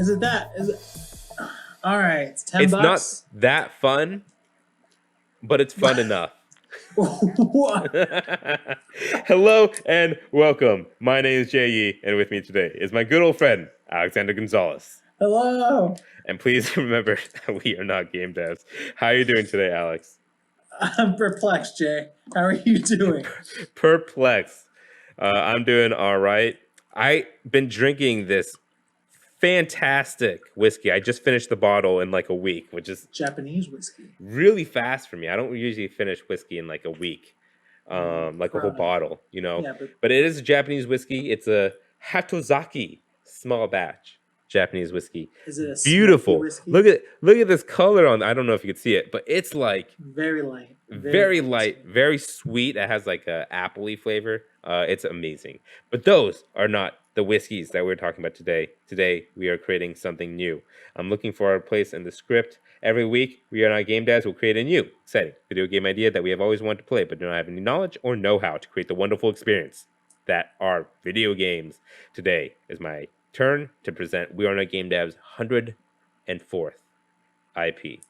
Is it that? Is it? All right, it's 10 It's not bucks. that fun, but it's fun enough. What? Hello and welcome. My name is Jay, and with me today is my good old friend Alexander Gonzalez. Hello. And please remember that we are not game devs. How are you doing today, Alex? I'm perplexed, Jay. How are you doing? Perplexed. I'm doing all right. I've been drinking this fantastic whiskey. I just finished the bottle in like a week, which is Japanese whiskey. really fast for me. I don't usually finish whiskey in like a week, like a whole Right. bottle, you know. Yeah, But it is a Japanese whiskey. It's a Hatozaki small batch Japanese whiskey. is it a smoky Beautiful. whiskey? Look at this color on. I don't know if you can see it, but it's like Very light. very light, very sweet. It has like a appley flavor. It's amazing. But those are not the whiskeys that we're talking about today. Today we are creating something new. I'm looking for our place in the script. Every week we are not game devs. We'll create a new, exciting video game idea that we have always wanted to play, but do not have any knowledge or know-how to create the wonderful experience that are video games. Today is my turn to present We Are Not Game Devs' 104th IP.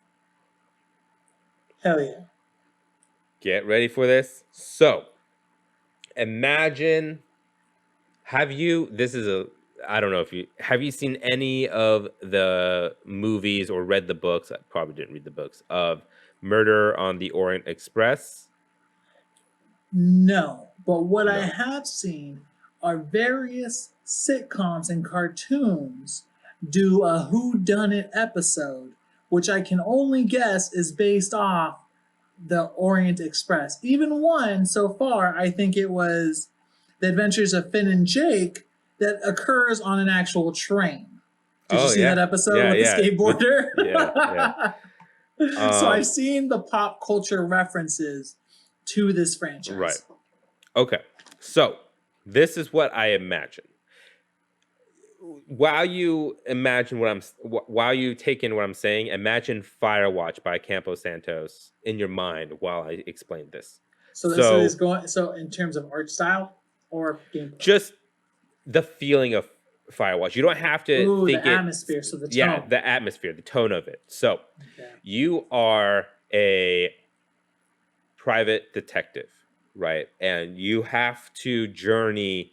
Hell yeah. Get ready for this. So, imagine, I don't know if have you seen any of the movies or read the books? I probably didn't read the books of Murder on the Orient Express. No, but what I No. have seen are various sitcoms and cartoons do a whodunit episode, which I can only guess is based off the Orient Express. Even one so far, I think it was The Adventures of Finn and Jake, that occurs on an actual train. Did you see that episode with the skateboarder? Yeah. So I've seen the pop culture references to this franchise. Right. Okay. So this is what I imagine. While you take in what I'm saying, imagine Firewatch by Campo Santos in your mind while I explain this. So this is going. So in terms of art style or gameplay, just the feeling of Firewatch. You don't have to think the atmosphere. So the tone. Yeah, the atmosphere, the tone of it. So you are a private detective, right? And you have to journey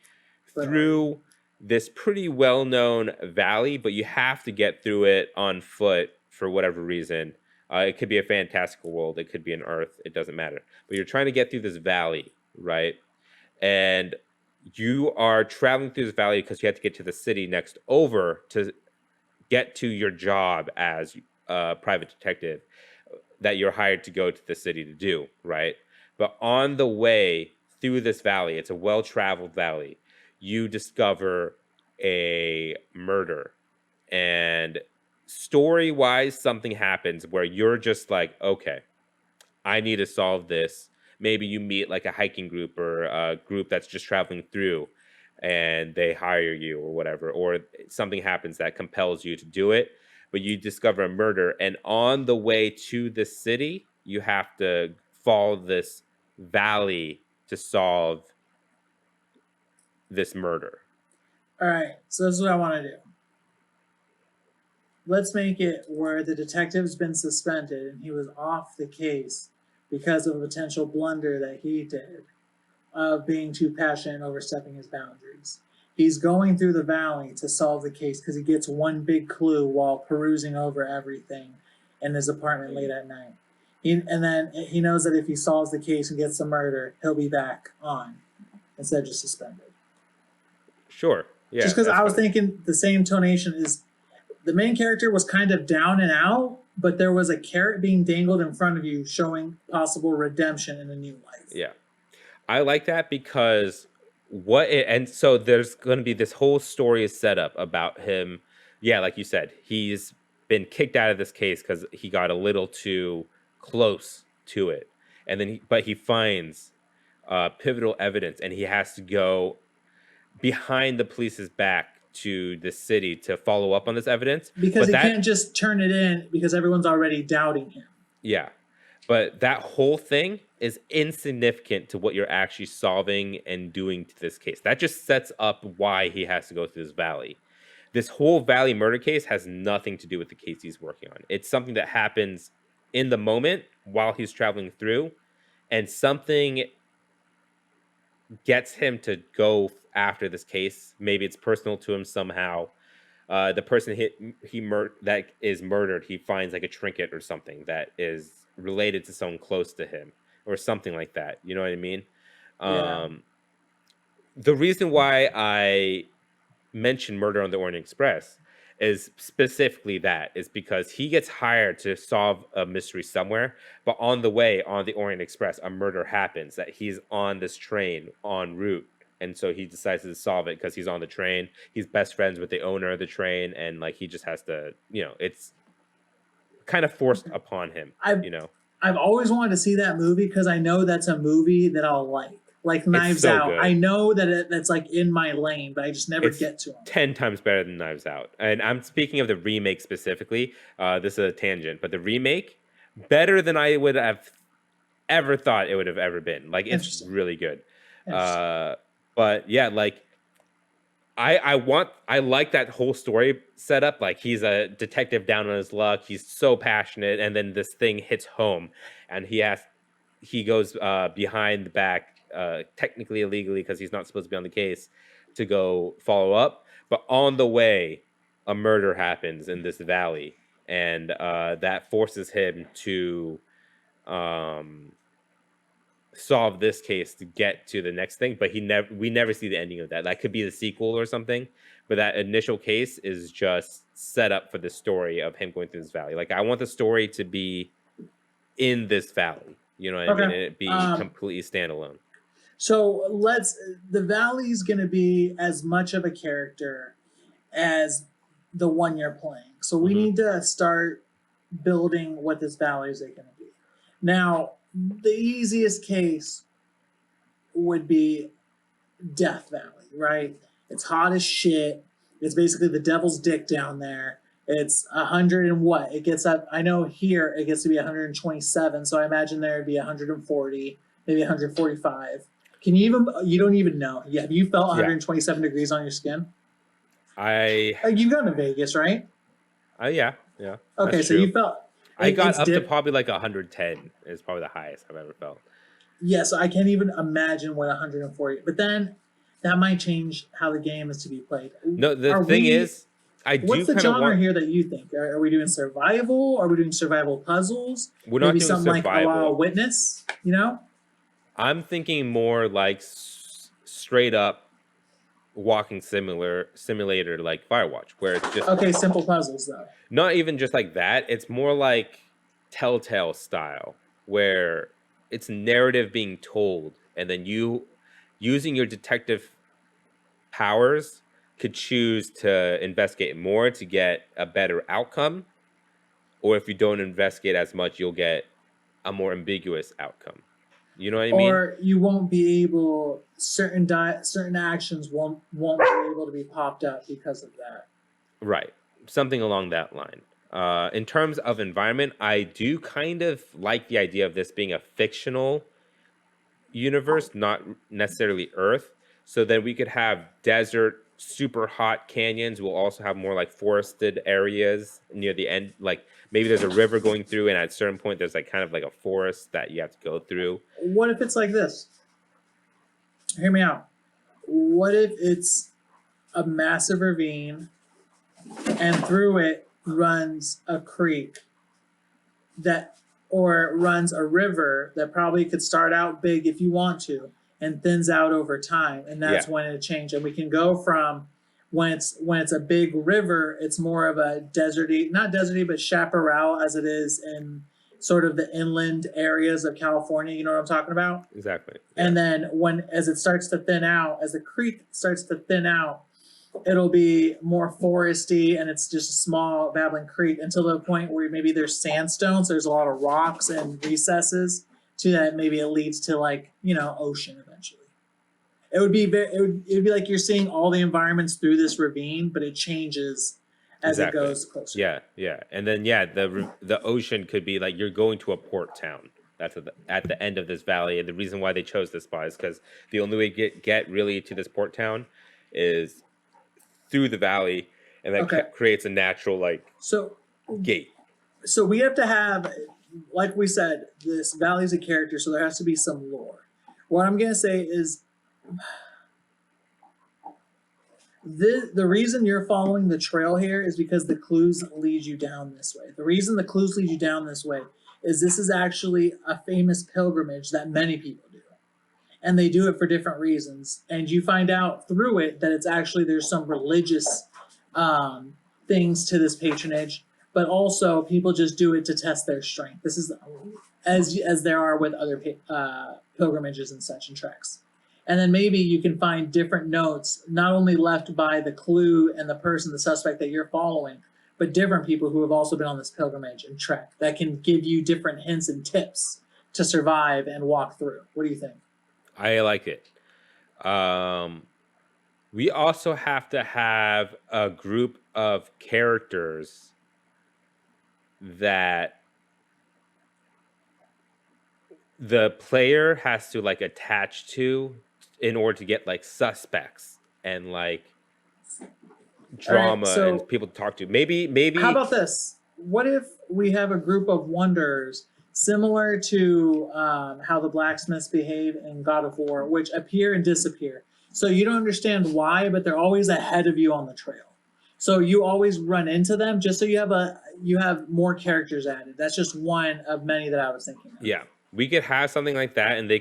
through this pretty well-known valley, but you have to get through it on foot for whatever reason. It could be a fantastical world, it could be an Earth, it doesn't matter. But you're trying to get through this valley, right? And you are traveling through this valley because you have to get to the city next over to get to your job as a private detective that you're hired to go to the city to do, right? But on the way through this valley, it's a well-traveled valley, you discover a murder. And story-wise, something happens where you're just like, okay, I need to solve this. Maybe you meet like a hiking group or a group that's just traveling through and they hire you or whatever, or something happens that compels you to do it, but you discover a murder. And on the way to the city, you have to follow this valley to solve this murder. All right, so this is what I want to do. Let's make it where the detective's been suspended and he was off the case because of a potential blunder that he did of being too passionate and overstepping his boundaries. He's going through the valley to solve the case because he gets one big clue while perusing over everything in his apartment late at night. And then he knows that if he solves the case and gets the murder, he'll be back on instead of just suspended. Sure. Yeah. Just because I was thinking the same tonation is the main character was kind of down and out, but there was a carrot being dangled in front of you showing possible redemption in a new life. Yeah. I like that because and so there's going to be this whole story is set up about him. Yeah, like you said, he's been kicked out of this case because he got a little too close to it. And then but he finds pivotal evidence and he has to go behind the police's back to the city to follow up on this evidence. Because he can't just turn it in because everyone's already doubting him. Yeah. But that whole thing is insignificant to what you're actually solving and doing to this case. That just sets up why he has to go through this valley. this whole Valley murder case has nothing to do with the case he's working on. It's something that happens in the moment while he's traveling through, and something gets him to go after this case. Maybe it's personal to him somehow. The person that is murdered, he finds like a trinket or something that is related to someone close to him, or something like that. You know what I mean? Yeah. The reason why I mentioned Murder on the Orient Express is specifically that is because he gets hired to solve a mystery somewhere, but on the way on the Orient Express, a murder happens that he's on this train en route. And so he decides to solve it because he's on the train. He's best friends with the owner of the train, and like he just has to, it's kind of forced upon him, I've always wanted to see that movie because I know that's a movie that I'll like Knives so Out. good. I know that that's like in my lane, but I just never It's get to them. 10 times better than Knives Out. And I'm speaking of the remake specifically. This is a tangent, but the remake, better than I would have ever thought it would have ever been. Like, it's really good. But yeah, like I like that whole story setup. Like, he's a detective down on his luck. He's so passionate, and then this thing hits home, and he goes behind the back, technically illegally because he's not supposed to be on the case, to go follow up. But on the way, a murder happens in this valley, and that forces him to solve this case to get to the next thing. But we never see the ending of that. That could be the sequel or something. But that initial case is just set up for the story of him going through this valley. Like, I want the story to be in this valley. You know what I mean? And it be completely standalone. So the Valley's going to be as much of a character as the one you're playing. So we need to start building what this Valley is going to be. Now, the easiest case would be Death Valley, right? It's hot as shit. It's basically the devil's dick down there. It's 100 and what? It gets up. I know here it gets to be 127. So I imagine there would be 140, maybe 145. You don't even know. Have you felt 127 degrees on your skin? You've gone to Vegas, right? Yeah. Okay, so you felt. I got up to probably like 110 is probably the highest I've ever felt. Yeah, so I can't even imagine what 140. But then that might change how the game is to be played. No, the thing is, what's the genre here that you think? Are we doing survival? Are we doing survival puzzles? We're not Maybe doing something survival. like a Witness, you know? I'm thinking more like straight up walking simulator like Firewatch, where it's just okay, simple puzzles though. Not even just like that. It's more like Telltale style, where it's narrative being told, and then you, using your detective powers, could choose to investigate more to get a better outcome, or if you don't investigate as much, you'll get a more ambiguous outcome. You know what I mean? Or you won't be able certain actions won't be able to be popped up because of that. Right, something along that line. In terms of environment, I do kind of like the idea of this being a fictional universe, not necessarily Earth. So then we could have desert, super hot canyons. We'll also have more like forested areas near the end. Like maybe there's a river going through, and at a certain point, there's like kind of like a forest that you have to go through. What if it's like this? Hear me out. What if it's a massive ravine, and through it runs a creek or runs a river that probably could start out big if you want to and thins out over time, and that's when it changed. And we can go from when it's a big river, it's more of a not deserty, but chaparral as it is in sort of the inland areas of California. You know what I'm talking about? Exactly. Yeah. And then as it starts to thin out, as the creek starts to thin out, it'll be more foresty, and it's just a small babbling creek until the point where maybe there's sandstone, so there's a lot of rocks and recesses to that. Maybe it leads to ocean eventually. It would be like you're seeing all the environments through this ravine, but it changes as it goes closer. Yeah. And then the ocean could be like you're going to a port town. That's at the end of this valley, and the reason why they chose this spot is because the only way to get really to this port town is through the valley, and that Okay. creates a natural like So gate. so we have to have, like we said, this valley's a character, so there has to be some lore. What I'm gonna say is the reason you're following the trail here is because the clues lead you down this way. The reason the clues lead you down this way is this is actually a famous pilgrimage that many people do. And they do it for different reasons. And you find out through it that it's actually there's some religious things to this patronage, but also people just do it to test their strength. This is as there are with other pilgrimages and such and treks. And then maybe you can find different notes, not only left by the clue and the person, the suspect that you're following, but different people who have also been on this pilgrimage and trek that can give you different hints and tips to survive and walk through. What do you think? I like it. We also have to have a group of characters that the player has to like attach to in order to get like suspects and like drama so and people to talk to. Maybe How about this? What if we have a group of wanderers similar to how the blacksmiths behave in God of War, which appear and disappear? So you don't understand why, but they're always ahead of you on the trail. So you always run into them just so you have more characters added. That's just one of many that I was thinking of. Yeah, we could have something like that, and they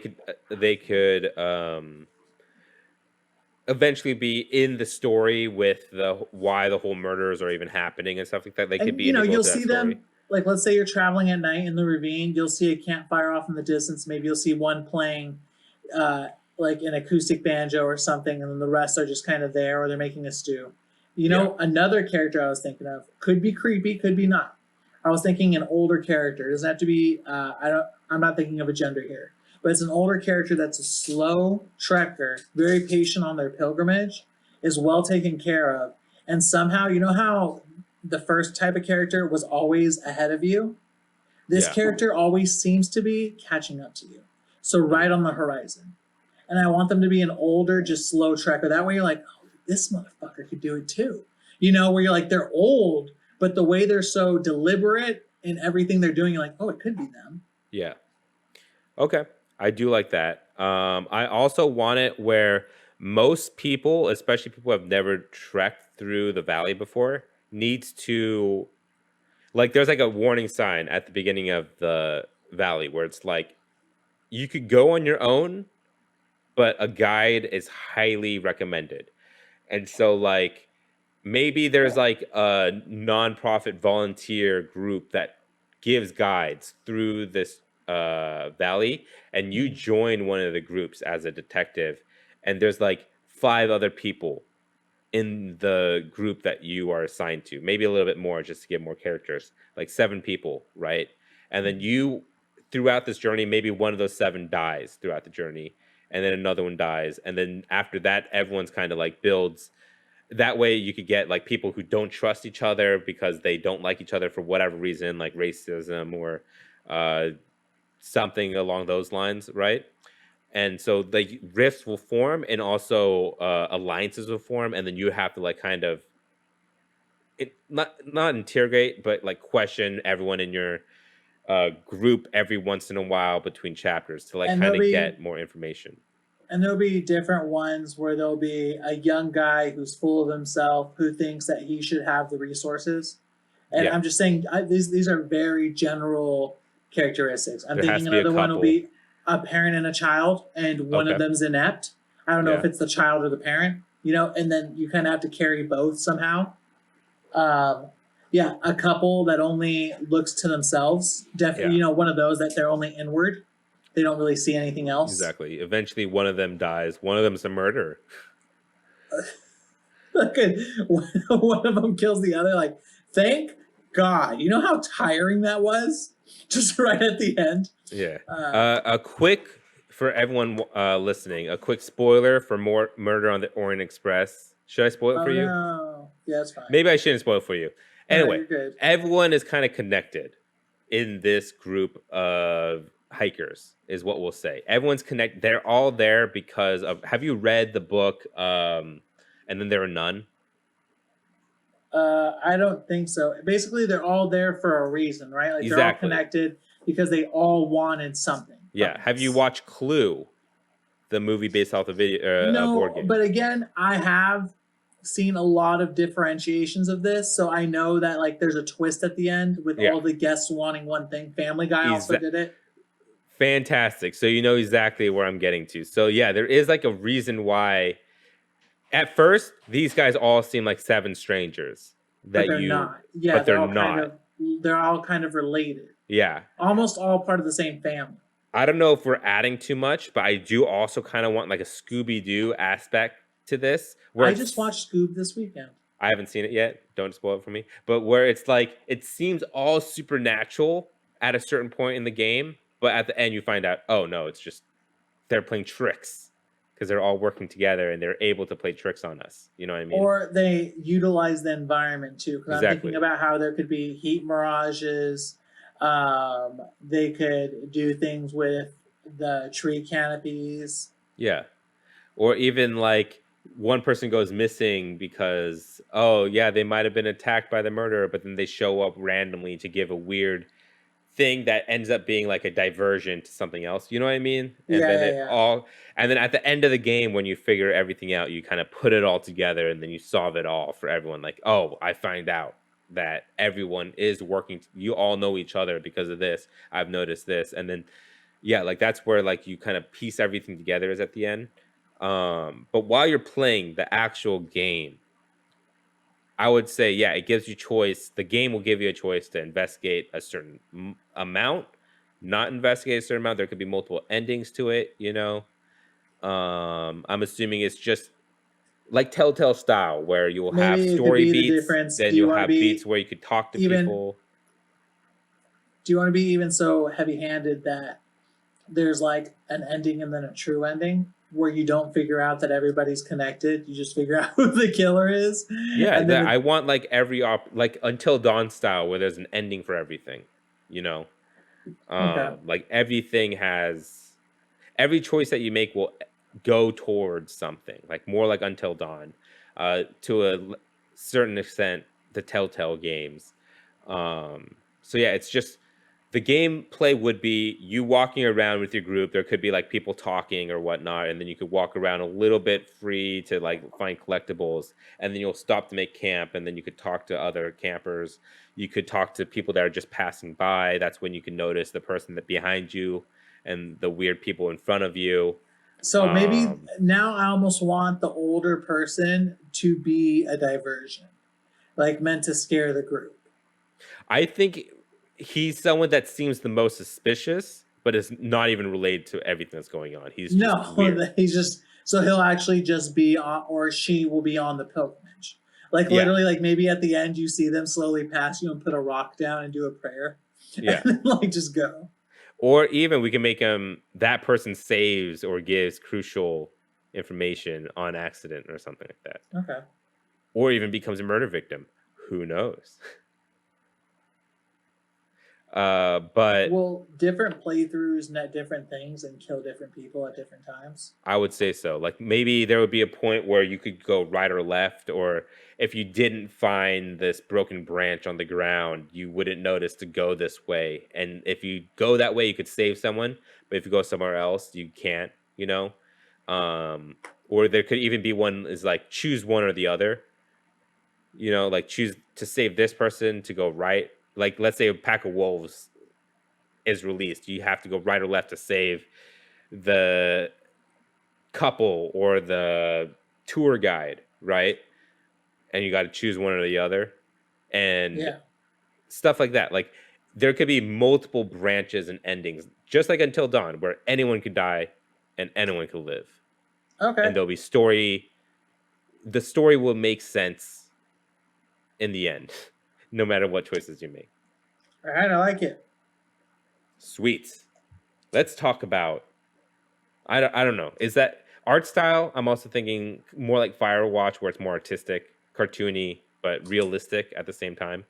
could eventually be in the story with the why the whole murders are even happening and stuff like that. They could And be you know, integral you'll to that see story. them, like let's say you're traveling at night in the ravine, you'll see a campfire off in the distance. Maybe you'll see one playing like an acoustic banjo or something, and then the rest are just kind of there, or they're making a stew. You know, another character I was thinking of could be creepy, could be not. I was thinking an older character. It doesn't have to be. I'm not thinking of a gender here, but it's an older character that's a slow trekker, very patient on their pilgrimage, is well taken care of, and somehow, you know how the first type of character was always ahead of you? This Yeah. character always seems to be catching up to you. So right on the horizon. And I want them to be an older, just slow trekker. That way you're like, oh, this motherfucker could do it too. You know, where you're like, they're old, but the way they're so deliberate in everything they're doing, you're like, oh, it could be them. Yeah. Okay. I do like that. I also want it where most people, especially people who have never trekked through the valley before, needs to like there's like a warning sign at the beginning of the valley where it's like you could go on your own, but a guide is highly recommended. And so like maybe there's like a nonprofit volunteer group that gives guides through this valley, and you join one of the groups as a detective, and there's like 5 other people in the group that you are assigned to, maybe a little bit more just to get more characters, like 7 people, right? And then you throughout this journey, maybe one of those 7 dies throughout the journey, and then another one dies, and then after that everyone's kind of like builds. That way you could get like people who don't trust each other because they don't like each other for whatever reason, like racism or something along those lines, right? And so the rifts will form, and also alliances will form, and then you have to like kind of not interrogate, but like question everyone in your group every once in a while between chapters to like And kind of there'll be- get more information. And there'll be different ones where there'll be a young guy who's full of himself who thinks that he should have the resources. And Yeah. I'm just saying these are very general characteristics. I'm There has thinking to be a another one will couple. be a parent and a child, and one Okay. of them's inept. I don't know Yeah. if it's the child or the parent, you know, and then you kind of have to carry both somehow. Yeah, a couple that only looks to themselves. Definitely, Yeah. you know, one of those that they're only inward. They don't really see anything else. Exactly. Eventually, one of them dies. One of them's a murderer. Look at one of them kills the other. Like, thank God. You know how tiring that was? Just right at the end. Yeah. A quick for everyone listening. A quick spoiler for more Murder on the Orient Express. Should I spoil it for you? No. Yeah, it's fine. Maybe I shouldn't spoil it for you. No, Anyway, you're good. everyone is kind of connected in this group of hikers, is what we'll say. Everyone's connected. They're all there because of. Have you read the book? And then there are none. I don't think so. Basically, they're all there for a reason, right? Like they're all Exactly. connected because they all wanted something from Yeah. Have you this. watched Clue, the movie based off the video board No, game? but again, I have seen a lot of differentiations of this, so I know that like there's a twist at the end with Yeah. all the guests wanting one thing. Family Guy also did it. Fantastic. So you know exactly where I'm getting to. So yeah, there is like a reason why at first these guys all seem like seven strangers But that they're you not. Yeah, but they're not. they're all kind of related. Yeah. Almost all part of the same family. I don't know if we're adding too much, but I do also kind of want like a Scooby Doo aspect to this where I it's just watched Scoob this weekend. I haven't seen it yet. Don't spoil it for me. But where it's like it seems all supernatural at a certain point in the game, but at the end you find out, oh no, it's just they're playing tricks because they're all working together and they're able to play tricks on us. You know what I mean? Or they utilize the environment too. Because I'm Exactly. thinking about how there could be heat mirages. They could do things with the tree canopies. Yeah. Or even like one person goes missing because, oh, yeah, they might have been attacked by the murderer, but then they show up randomly to give a weird thing that ends up being like a diversion to something else. You know what I mean? And Yeah, then yeah, it yeah. all, and then at the end of the game, when you figure everything out, you kind of put it all together and then you solve it all for everyone. Like, oh, I find out that everyone is working. You all know each other because of this. I've noticed this. And then, yeah, like that's where like you kind of piece everything together is at the end. But while you're playing the actual game, I would say, yeah, it gives you choice. The game will give you a choice to investigate a certain amount, not investigate a certain amount. There could be multiple endings to it, you know. I'm assuming it's just like Telltale style, where you will have Maybe it could story be the beats, difference. then Do you you'll want to have be beats where you could talk to even? people. Do you want to be even so heavy-handed that there's like an ending and then a true ending where you don't figure out that everybody's connected? You just figure out who the killer is, Yeah, and then I want like every like Until Dawn style, where there's an ending for everything, you know. okay. Like every choice that you make will go towards something, like more like Until Dawn, to a certain extent, the Telltale games. So yeah, it's just the gameplay would be you walking around with your group. There could be like people talking or whatnot, and then you could walk around a little bit free to like find collectibles, and then you'll stop to make camp, and then you could talk to other campers. You could talk to people that are just passing by. That's when you can notice the person that behind you and the weird people in front of you. So maybe Um, now I almost want the older person to be a diversion, like meant to scare the group. I think he's someone that seems the most suspicious, but is not even related to everything that's going on. He's just No, weird. he's just so he'll actually just be on, or she will be on the pilgrimage. Like Yeah, literally, like maybe at the end you see them slowly pass you and put a rock down and do a prayer, and yeah. then like just go. Or even we can make him that person saves or gives crucial information on accident or something like that. Okay. Or even becomes a murder victim. Who knows? But Will different playthroughs net different things and kill different people at different times? I would say so. Like maybe there would be a point where you could go right or left, or if you didn't find this broken branch on the ground, you wouldn't notice to go this way. And if you go that way, you could save someone. But if you go somewhere else, you can't, you know? Or there could even be one is like choose one or the other, you know, like choose to save this person to go right. Like let's say a pack of wolves is released. You have to go right or left to save the couple or the tour guide, right? And you got to choose one or the other, and Yeah. stuff like that. Like there could be multiple branches and endings, just like Until Dawn, where anyone could die and anyone could live, Okay. and there'll be story. The story will make sense in the end, no matter what choices you make. All right. I like it. Sweet. Let's talk about. I don't know. Is that art style? I'm also thinking more like Firewatch, where it's more artistic, cartoony, but realistic at the same time.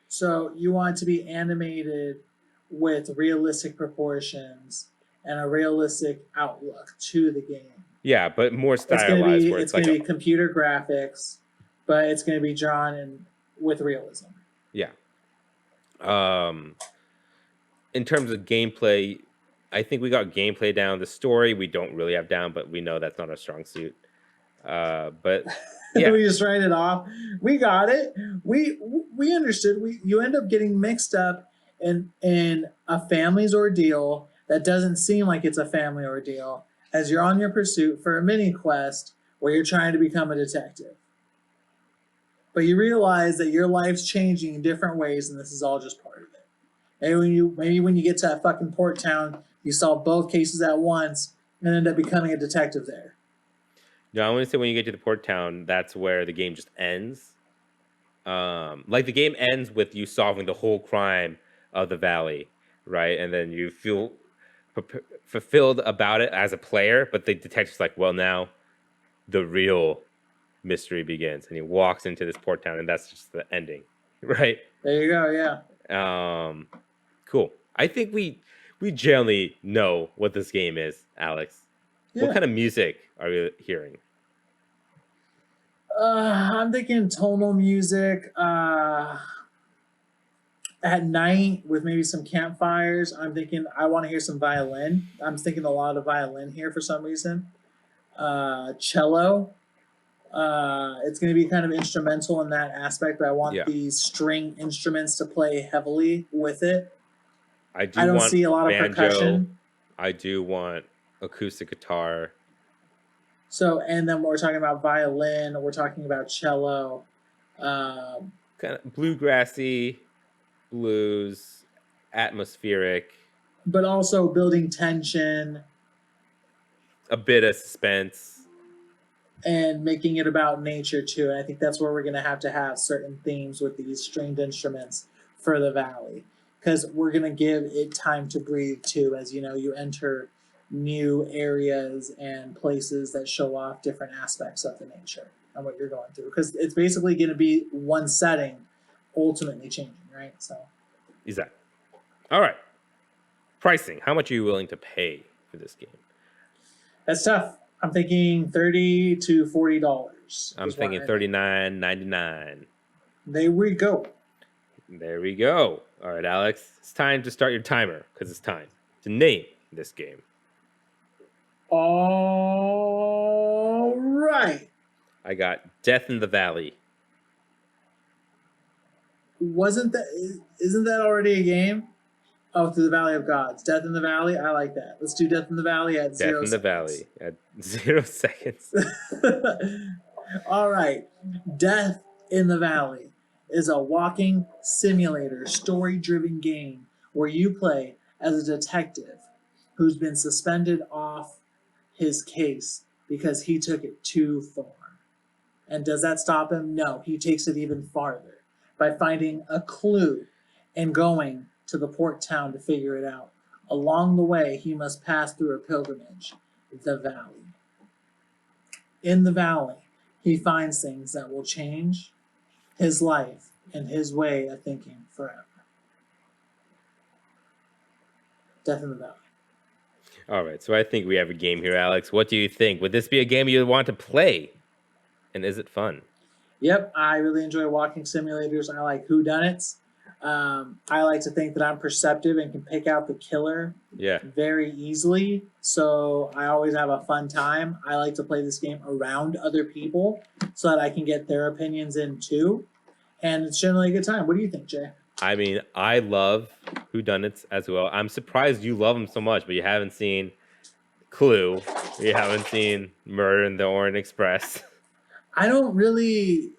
So you want it to be animated with realistic proportions and a realistic outlook to the game. Yeah, but more It's gonna stylized, be where it's it's like gonna a be computer graphics, but it's gonna be drawn in with realism. Yeah. In terms of gameplay, I think we got gameplay down. The story we don't really have down, but we know that's not our strong suit. But yeah, We just write it off. We got it. We understood. You end up getting mixed up in a family's ordeal that doesn't seem like it's a family ordeal as you're on your pursuit for a mini quest where you're trying to become a detective. But you realize that your life's changing in different ways, and this is all just part of it. Maybe when you get to that fucking port town, you solve both cases at once and end up becoming a detective there. no, I want to say when you get to the port town, that's where the game just ends. Like the game ends with you solving the whole crime of the valley, right? And then you feel fulfilled about it as a player, but the detective's like, well, now the real mystery begins, and he walks into this port town, and that's just the ending, right? There you go. Yeah. Cool. I think we generally know what this game is, Alex. Yeah. What kind of music are we hearing? I'm thinking tonal music. At night with maybe some campfires. I'm thinking I want to hear some violin. I'm thinking a lot of violin here for some reason. Cello. It's going to be kind of instrumental in that aspect, but I want these string instruments to play heavily with it. I don't want see a lot banjo, of percussion. I do want acoustic guitar. So, and then we're talking about violin. We're talking about cello. Kind of bluegrassy, blues, atmospheric. But also building tension. A bit of suspense. And making it about nature too. And I think that's where we're going to have certain themes with these stringed instruments for the valley, because we're going to give it time to breathe too, as you know, you enter new areas and places that show off different aspects of the nature and what you're going through, because it's basically going to be one setting ultimately changing, right? So exactly. All right, pricing, how much are you willing to pay for this game? That's tough. I'm thinking $30 to $40. I'm thinking $39.99. There we go. There we go. All right, Alex, it's time to start your timer, because it's time to name this game. All right. I got Death in the Valley. Isn't that already a game? Oh, Through the Valley of Gods. Death in the Valley. I like that. Let's do Death in the Valley at 0 seconds. Death in the Valley at 0 seconds. All right. Death in the Valley is a walking simulator, story-driven game where you play as a detective who's been suspended off his case because he took it too far. And does that stop him? No. He takes it even farther by finding a clue and going to the port town to figure it out. Along the way, he must pass through a pilgrimage, the valley. In the valley, he finds things that will change his life and his way of thinking forever. Death in the Valley. All right, so I think we have a game here, Alex. What do you think? Would this be a game you want to play? And is it fun? Yep, I really enjoy walking simulators. I like whodunits. I like to think that I'm perceptive and can pick out the killer very easily. So I always have a fun time. I like to play this game around other people so that I can get their opinions in too. And it's generally a good time. What do you think, Jay? I mean, I love whodunits as well. I'm surprised you love them so much, but you haven't seen Clue. You haven't seen Murder in the Orient Express. I don't really...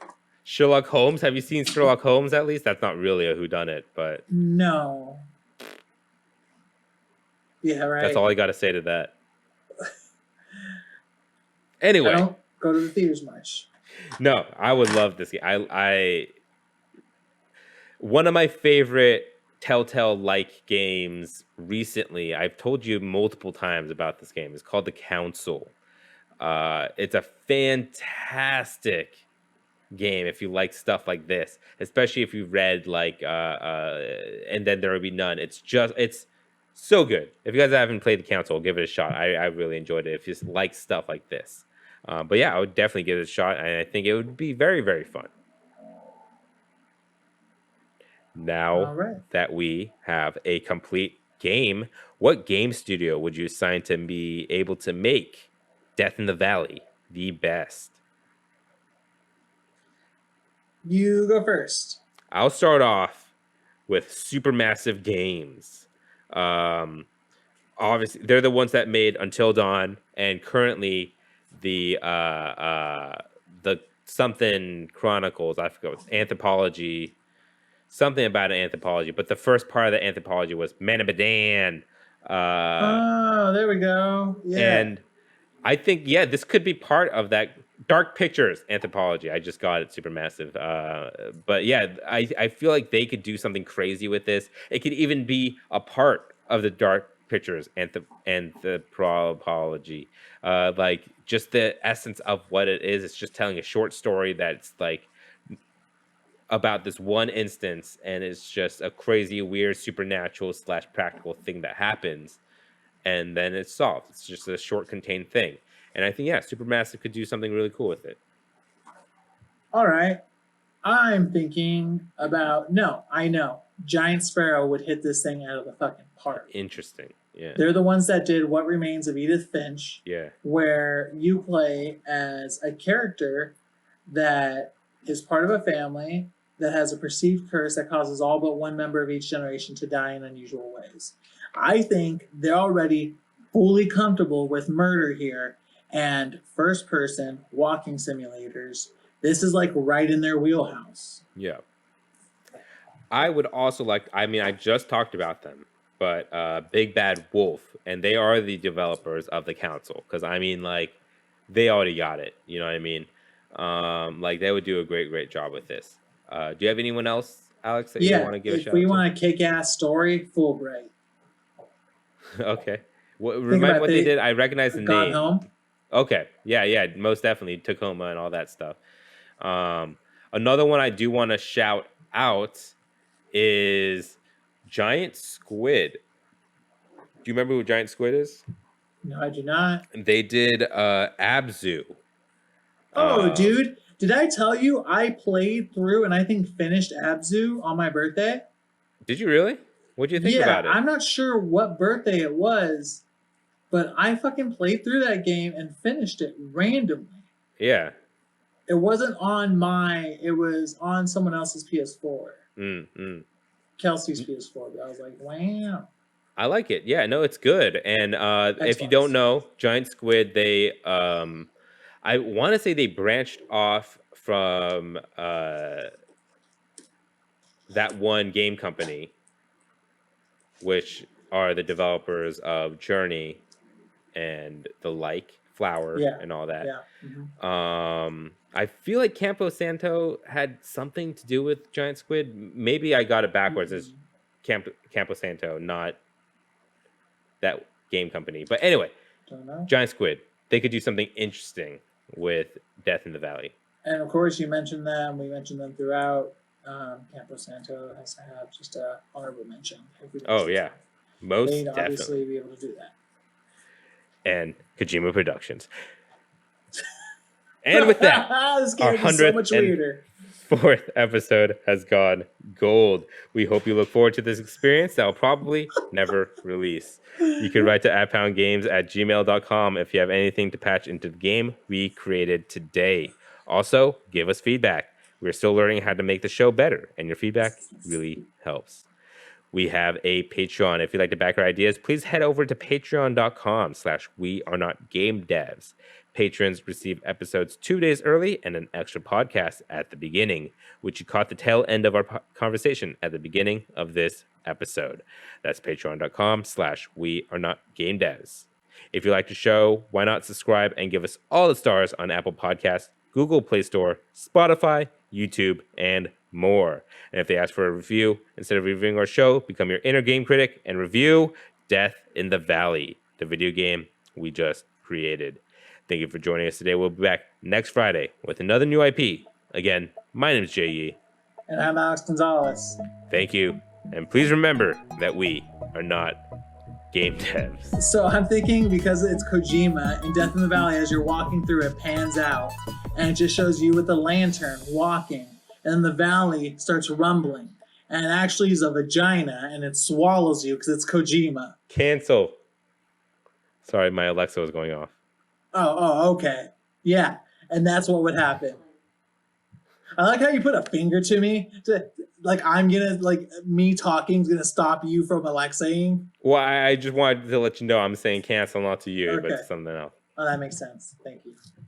Sherlock Holmes? Have you seen Sherlock Holmes at least? That's not really a whodunit, but... No. Yeah, right. That's all I got to say to that. Anyway. I don't go to the theaters much. No, I would love this game. One of my favorite Telltale-like games recently, I've told you multiple times about this game. It's called The Council. It's a fantastic game if you like stuff like this, especially if you read like And Then There Will Be None. It's so good. If you guys haven't played The Council, give it a shot. I really enjoyed it if you just like stuff like this. But yeah, I would definitely give it a shot, and I think it would be very, very fun. Now All right. that we have a complete game, what game studio would you assign to be able to make Death in the Valley the best? You go first. I'll start off with Supermassive Games. Obviously, they're the ones that made Until Dawn, and currently the something Chronicles. I forgot Anthropology, something about an anthropology. But the first part of the anthropology was Manabadan. Oh, there we go. Yeah. And I think this could be part of that Dark Pictures anthropology. I just got it, Supermassive. But yeah, I feel like they could do something crazy with this. It could even be a part of the Dark Pictures anthropology. Like just the essence of what it is. It's just telling a short story that's like about this one instance, and it's just a crazy, weird, supernatural / practical thing that happens, and then it's solved. It's just a short, contained thing. And I think, Supermassive could do something really cool with it. All right. I'm thinking about, I know. Giant Sparrow would hit this thing out of the fucking park. Interesting. Yeah. They're the ones that did What Remains of Edith Finch. Yeah. Where you play as a character that is part of a family that has a perceived curse that causes all but one member of each generation to die in unusual ways. I think they're already fully comfortable with murder here and first person walking simulators. This is like right in their wheelhouse. Yeah. I would also I just talked about them, but Big Bad Wolf, and they are the developers of the council. Because they already got it. You know what I mean? They would do a great job with this. Do you have anyone else, Alex, that you want to give a shout out to? If we want a kick-ass story, Fulbright. Okay. Remind what they did. I recognize the Gone name. Home. Okay. Yeah, most definitely. Tacoma and all that stuff. Another one I do want to shout out is Giant Squid. Do you remember who Giant Squid is? No, I do not. They did Abzu. Oh, dude. Did I tell you I played through and I think finished Abzu on my birthday? Did you really? What do you think about it? I'm not sure what birthday it was, but I fucking played through that game and finished it randomly. Yeah. It wasn't on it was on someone else's PS4. Kelsey's PS4, but I was like, wow. I like it. Yeah, no, it's good. And if you don't know, Giant Squid, they I want to say they branched off from that one game company, which are the developers of Journey and the Flower and all that. Yeah. Mm-hmm. I feel like Campo Santo had something to do with Giant Squid. Maybe I got it backwards as Campo Santo, not that game company. But anyway, Giant Squid, they could do something interesting with Death in the Valley. And of course, you mentioned them. We mentioned them throughout. Campo Santo has to have just a honorable mention. Oh yeah, most they'd definitely. Obviously, be able to do that. And Kojima Productions. And with that, this game is so much weirder. 4th episode has gone gold. We hope you look forward to this experience that will probably never release. You can write to @gmail.com if you have anything to patch into the game we created today. Also, give us feedback. We're still learning how to make the show better, and your feedback really helps. We have a Patreon. If you'd like to back our ideas, please head over to patreon.com/wearenotgamedevs. Patrons receive episodes 2 days early and an extra podcast at the beginning, which you caught the tail end of our conversation at the beginning of this episode. That's patreon.com/wearenotgamedevs. If you like the show, why not subscribe and give us all the stars on Apple Podcasts, Google Play Store, Spotify, YouTube, and more. And if they ask for a review, instead of reviewing our show, become your inner game critic and review Death in the Valley, the video game we just created. Thank you for joining us today. We'll be back next Friday with another new IP. Again, my name is J.E. And I'm Alex Gonzalez. Thank you. And please remember that we are not game devs. So I'm thinking, because it's Kojima, in Death in the Valley, as you're walking through, it pans out. And it just shows you with the lantern walking. And then the valley starts rumbling. and it actually is a vagina, and it swallows you because it's Kojima. Cancel. Sorry, my Alexa was going off. Okay. Yeah, and that's what would happen. I like how you put a finger to me. Me talking is gonna stop you from Alexaing. Well, I just wanted to let you know I'm saying cancel, not to you, but Okay. to something else. Oh, that makes sense. Thank you.